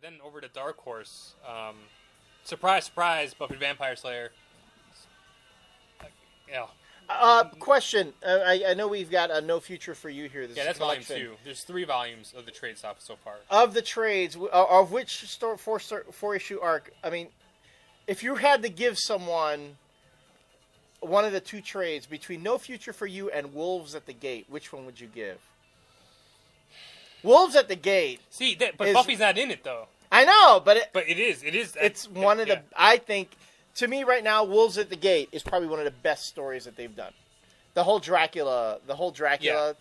then over to Dark Horse. Surprise, surprise, Buffy the Vampire Slayer. Yeah. Question. I know we've got a No Future for You here. This Yeah, that's volume collection. 2. There's 3 volumes of the trade stuff so far. Of the trades, of which four-issue arc, I mean, if you had to give someone one of the 2 trades between No Future for You and Wolves at the Gate, which one would you give? Wolves at the Gate. See, but Buffy's not in it, though. I know, but it is. It's one of the. I think, to me right now, Wolves at the Gate is probably one of the best stories that they've done. The whole Dracula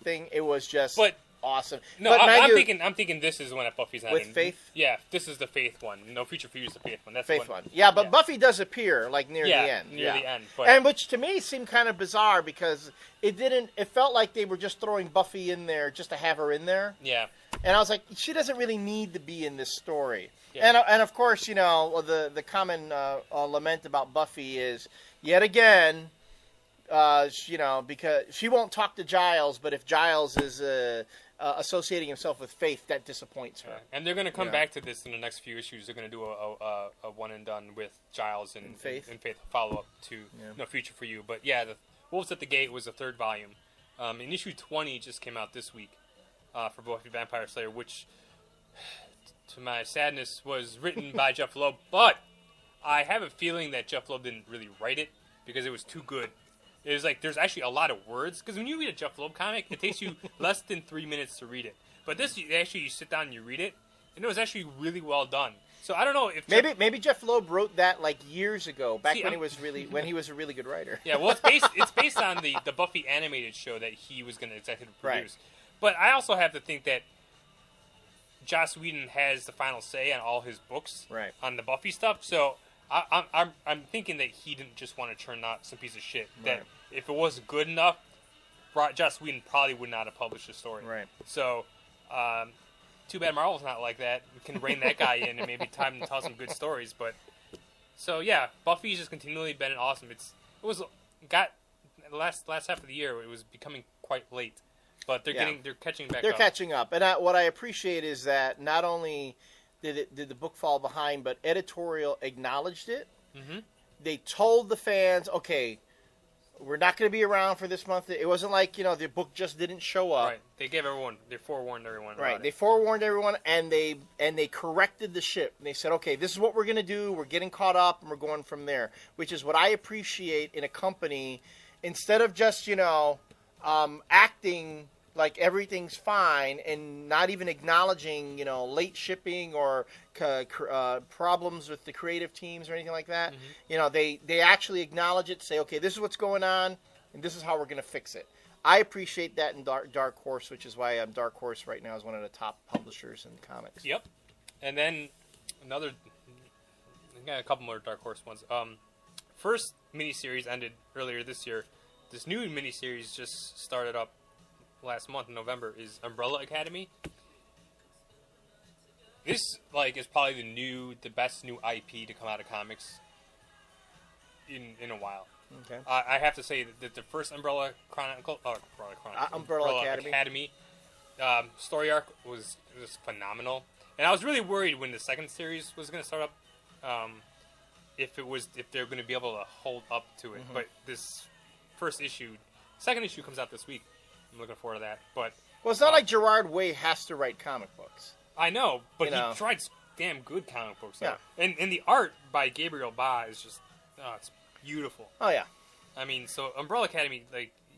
thing. It was just awesome. No, but I'm thinking this is the one that Buffy's not with in. Faith. Yeah, this is the Faith one. No Future for You is the Faith one. That's Faith the one. Yeah, but Buffy does appear like near the end. Near the end. But... And which to me seemed kind of bizarre because it didn't. It felt like they were just throwing Buffy in there just to have her in there. Yeah. And I was like, she doesn't really need to be in this story. Yeah. And of course, you know, the common lament about Buffy is yet again, you know, because she won't talk to Giles, but if Giles is associating himself with Faith, that disappoints her. Yeah. And they're going to come back to this in the next few issues. They're going to do a one and done with Giles and Faith follow up to No Future for You. But yeah, the Wolves at the Gate was the 3rd volume. And issue 20 just came out this week for Buffy the Vampire Slayer, which, to my sadness, was written by Jeff Loeb. But I have a feeling that Jeff Loeb didn't really write it because it was too good. It was like there's actually a lot of words. Because when you read a Jeff Loeb comic, it takes you less than 3 minutes to read it. But this, you sit down and you read it, and it was actually really well done. So I don't know if maybe Jeff Loeb wrote that like years ago, when he was a really good writer. Yeah, well, it's based on the Buffy animated show that he was going to executive produce. Right. But I also have to think that Joss Whedon has the final say on all his books, right, on the Buffy stuff. So I'm thinking that he didn't just want to churn out some piece of shit. That if it wasn't good enough, Joss Whedon probably would not have published the story. Right. So, too bad Marvel's not like that. We can rein that guy in and maybe time to tell some good stories. But so yeah, Buffy's just continually been awesome. The last half of the year it was becoming quite late. But they're catching back up. They're catching up. And what I appreciate is that not only did the book fall behind, but editorial acknowledged it. Mm-hmm. They told the fans, okay, we're not going to be around for this month. It wasn't like, you know, the book just didn't show up. Right. They forewarned everyone. Right. They forewarned everyone, and they corrected the ship. And they said, okay, this is what we're going to do. We're getting caught up, and we're going from there, which is what I appreciate in a company. Instead of just, you know, acting like everything's fine and not even acknowledging, you know, late shipping or problems with the creative teams or anything like that. Mm-hmm. You know, they actually acknowledge it, say, okay, this is what's going on, and this is how we're going to fix it. I appreciate that in Dark Horse, which is why Dark Horse right now is one of the top publishers in comics. Yep. And then I got a couple more Dark Horse ones. First miniseries ended earlier this year. This new miniseries just started up last month in November is Umbrella Academy. This is probably the best new IP to come out of comics in a while. Okay. I have to say that the first Umbrella Academy story arc was phenomenal, and I was really worried when the second series was going to start up if they're going to be able to hold up to it. Mm-hmm. But this second issue comes out this week. I'm looking forward to that. But it's not like Gerard Way has to write comic books. I know, but he writes damn good comic books. Though. Yeah. And the art by Gabriel Ba is just it's beautiful. Oh yeah. I mean, so Umbrella Academy,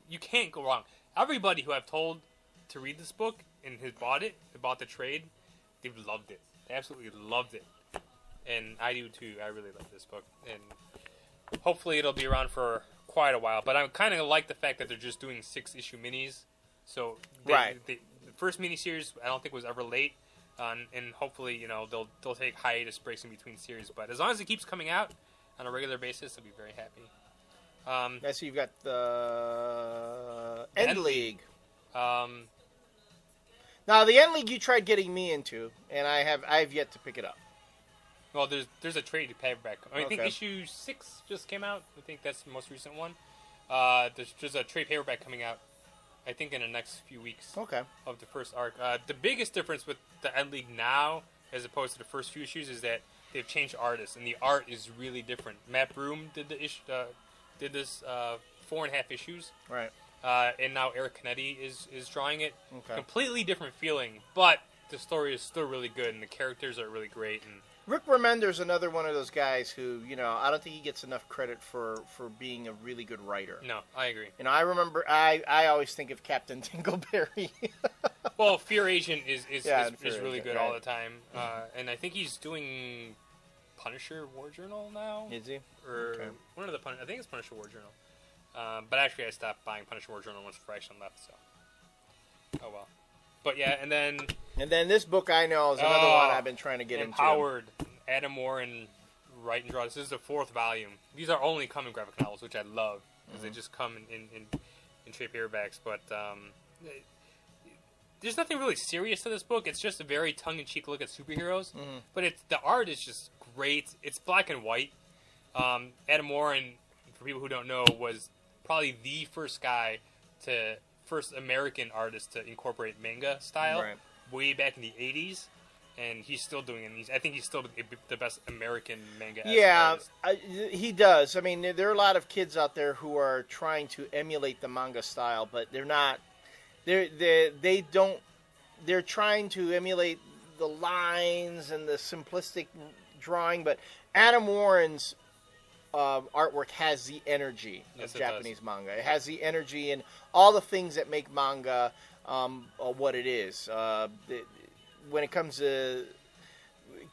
you can't go wrong. Everybody who I've told to read this book and has bought the trade, they've loved it. They absolutely loved it. And I do too. I really love this book. And hopefully it'll be around for quite a while. But I kind of like the fact that they're just doing 6-issue minis. So the first miniseries I don't think was ever late. And hopefully, you know, they'll take hiatus breaks in between series. But as long as it keeps coming out on a regular basis, I'll be very happy. I see you've got the End League. Now the End League you tried getting me into, and I've yet to pick it up. Well, there's a trade paperback. I think issue 6 just came out. I think that's the most recent one. There's a trade paperback coming out, I think, in the next few weeks. Okay. Of the first arc. The biggest difference with the End League now as opposed to the first few issues is that they've changed artists, and the art is really different. Matt Broom did this 4.5 issues, right? And now Eric Canetti is drawing it. Okay. Completely different feeling, but the story is still really good, and the characters are really great. And Rick Remender's another one of those guys who, I don't think he gets enough credit for being a really good writer. No, I agree. I remember, I always think of Captain Dingleberry. Well, Fear Agent is really good right. all the time, and I think he's doing Punisher War Journal now. Is he? Or one of the I think it's Punisher War Journal. But actually, I stopped buying Punisher War Journal once Fraction left. So, oh well. But yeah, and then this book I know is another one I've been trying to get Empowered, Adam Warren, write and draw. This is the 4th volume. These are only common graphic novels, which I love because they just come in trade paperbacks. But there's nothing really serious to this book. It's just a very tongue-in-cheek look at superheroes. Mm-hmm. But the art is just great. It's black and white. Adam Warren, for people who don't know, was probably the first American artist to incorporate manga style way back in the 80s. And he's still doing it. I think he's still the best American manga artist. He does. I mean, there are a lot of kids out there who are trying to emulate the manga style, but they're not. They don't. They're trying to emulate the lines and the simplistic drawing, but Adam Warren's artwork has the energy of Japanese manga. It has the energy and all the things that make manga what it is. When it comes to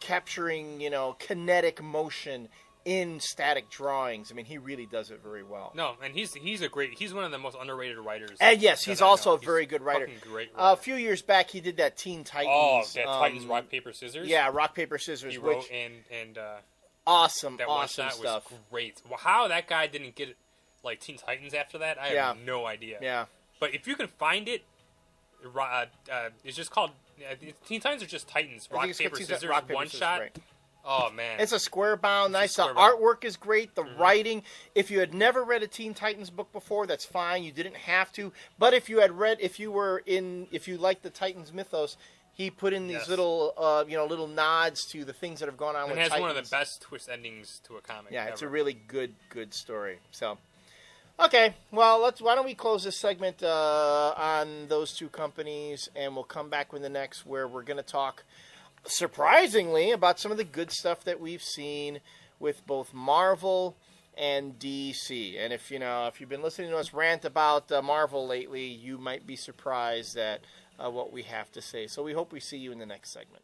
capturing, kinetic motion in static drawings, I mean, he really does it very well. No, and he's one of the most underrated writers. And yes, he's also a very good writer. Great writer. A few years back, he did that Teen Titans. Oh, that Titans Rock Paper Scissors. Yeah, Rock Paper Scissors. He wrote and awesome stuff. Was great. Well, how that guy didn't get like Teen Titans after that, I have no idea. Yeah, but if you can find it, it's just called. Teen Titans are just Titans. Rock, paper, scissors, one shot. Right. Oh, man. It's a square bound, nice. The artwork is great. The writing. If you had never read a Teen Titans book before, that's fine. You didn't have to. But if you liked the Titans mythos, he put in these little nods to the things that have gone on with Titans. It has one of the best twist endings to a comic. Yeah, it's a really good story. So, okay, well, why don't we close this segment on those two companies, and we'll come back with the next, where we're going to talk, surprisingly, about some of the good stuff that we've seen with both Marvel and DC. And if you've been listening to us rant about Marvel lately, you might be surprised at what we have to say. So we hope we see you in the next segment.